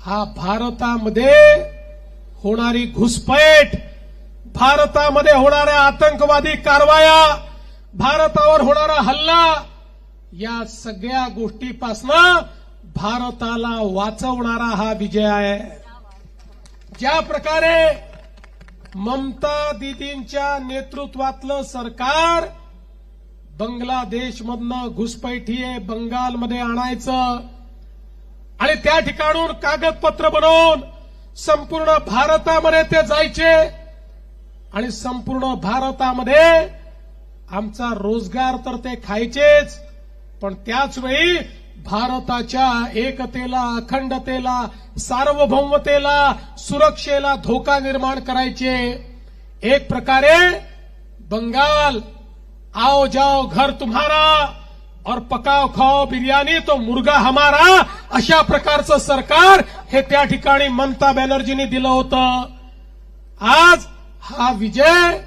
हा भारतामध्ये होणारी घुसपैठ, भारतामध्ये होणाऱ्या आतंकवादी कारवाया, भारतावर होणारा हल्ला, या सगळ्या गोष्टीपासनं भारताला वाचवणारा हा विजय आहे. ज्या प्रकारे ममता दीदींच्या नेतृत्वातलं सरकार बांगलादेशमधनं घुसपैठीय बंगालमध्ये आणायचं आणि त्या ठिकाणून कागदपत्र बनवून संपूर्ण भारतामध्ये ते जायचे आणि संपूर्ण भारतामध्ये आमचा रोजगार तर ते खायचेच, पण त्याचवेळी भारताच्या एकतेला, अखंडतेला, सार्वभौमतेला, सुरक्षेला धोका निर्माण करायचे. एक प्रकारे बंगाल आओ जाओ घर तुम्हारा और पकाओ खाओ बिर्याणी तो मुर्गा हमारा, अशा प्रकारचं सरकार हे त्या ठिकाणी ममता बॅनर्जींनी दिलं होतं. आज हा विजय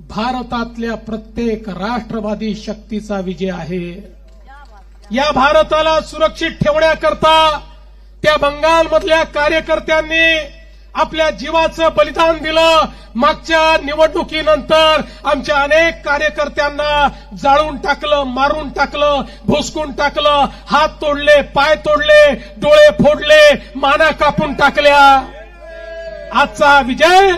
भारतातल्या प्रत्येक राष्ट्रवादी शक्तीचा विजय आहे. या भारताला सुरक्षित ठेवण्याकरता त्या बंगालमधल्या कार्यकर्त्यांनी आपल्या जीवाचं बलिदान दिलं. मागच्या निवडणुकीनंतर आमच्या अनेक कार्यकर्त्यांना जाळून टाकलं, मारून टाकलं, भोसकून टाकलं, हात तोडले, पाय तोडले, डोळे फोडले, माना कापून टाकल्या. आजचा विजय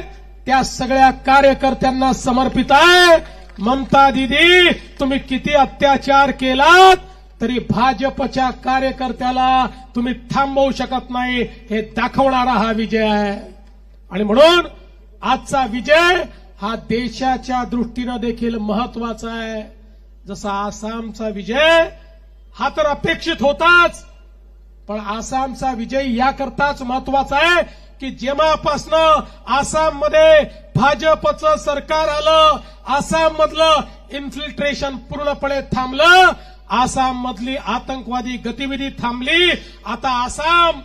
त्या सगळ्या कार्यकर्त्यांना समर्पित आहे. ममता दीदी, तुम्ही किती अत्याचार केलात तरी भाजपच्या कार्यकर्त्याला तुम्ही थांबवू शकत नाही, हे दाखवणारा हा विजय आहे. आणि म्हणून आजचा विजय हा देशाच्या दृष्टीनं देखील महत्वाचा आहे. जसा आसामचा विजय हा तर अपेक्षित होताच, पण आसामचा विजय याकरताच महत्वाचा आहे की जेव्हापासनं आसाममध्ये भाजपचं सरकार आलं, आसाममधलं इन्फिल्ट्रेशन पूर्णपणे थांबलं, आसाममधली आतंकवादी गतिविधी थांबली. आता आसाम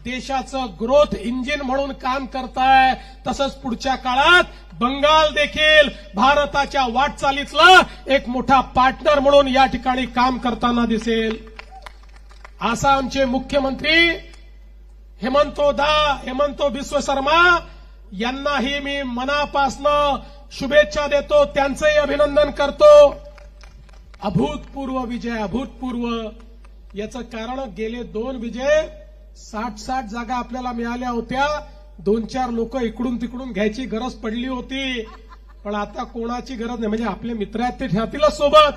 देशाचं ग्रोथ इंजिन म्हणून काम करताय. तसंच पुढच्या काळात बंगाल देखील भारताच्या वाटचालीतला एक मोठा पार्टनर म्हणून या ठिकाणी काम करताना दिसेल. आसामचे मुख्यमंत्री हेमंतो बिस्व शर्मा यांनाही मी मनापासनं शुभेच्छा देतो, त्यांचंही अभिनंदन करतो. अभूतपूर्व विजय, अभूतपूर्व. याचं कारण गेले 2 विजय 60 जागा आपल्याला मिळाल्या होत्या. 2-4 लोक इकडून तिकडून घ्यायची गरज पडली होती, पण आता कोणाची गरज नाही. म्हणजे आपले मित्र आहेत ते ठेवतीलच सोबत,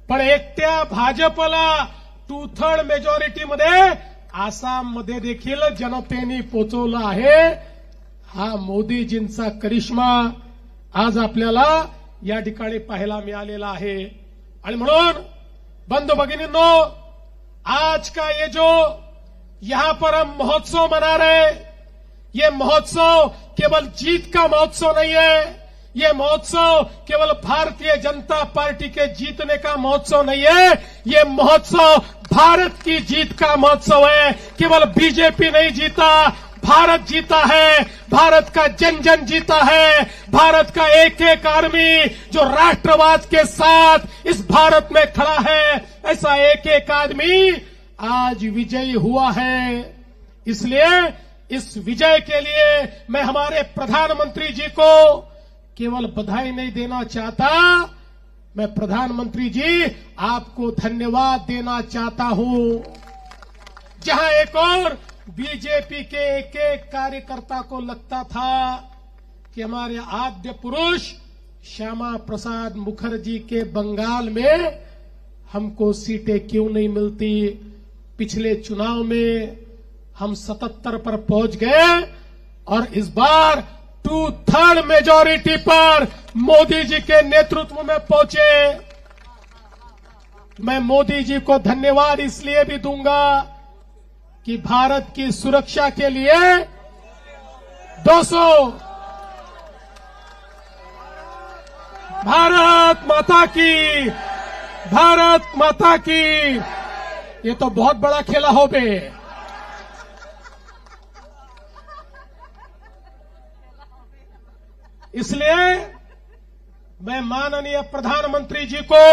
पण एकट्या भाजपला 2/3 मेजॉरिटीमध्ये आसाममध्ये देखील जनतेने पोचवलं आहे. हा मोदीजींचा करिश्मा आज आपल्याला या ठिकाणी पाहायला मिळालेला आहे. आणि म्हणून बंधु भगिनींनो, आज का ये जो यहां पर हम महोत्सव मना रहे, ये महोत्सव केवल जीत का महोत्सव नहीं है, ये महोत्सव केवल भारतीय जनता पार्टी के जीतने का महोत्सव नहीं है, ये महोत्सव भारत की जीत का महोत्सव है. केवल बीजेपी नहीं जीता, भारत जीता है, भारत का जन जन जीता है, भारत का एक एक आदमी जो राष्ट्रवाद के साथ इस भारत में खड़ा है, ऐसा एक एक आदमी आज विजयी हुआ है. इसलिए इस विजय के लिए मैं हमारे प्रधानमंत्री जी को केवल बधाई नहीं देना चाहता, मैं प्रधानमंत्री जी आपको धन्यवाद देना चाहता हूं. जहां एक और बीजेपी के एक एक कार्यकर्ता को लगता था कि हमारे आद्य पुरुष श्यामा प्रसाद मुखर्जी के बंगाल में हमको सीटें क्यों नहीं मिलती. पिछले चुनाव में हम 77 पर पहुंच गए और इस बार 2/3 मेजॉरिटी पर मोदी जी के नेतृत्व में पहुंचे. मैं मोदी जी को धन्यवाद इसलिए भी दूंगा कि भारत की सुरक्षा के लिए 200 भारत माता की, भारत माता की. ये तो बहुत बड़ा खेला हो बे. इसलिए मैं माननीय प्रधानमंत्री जी को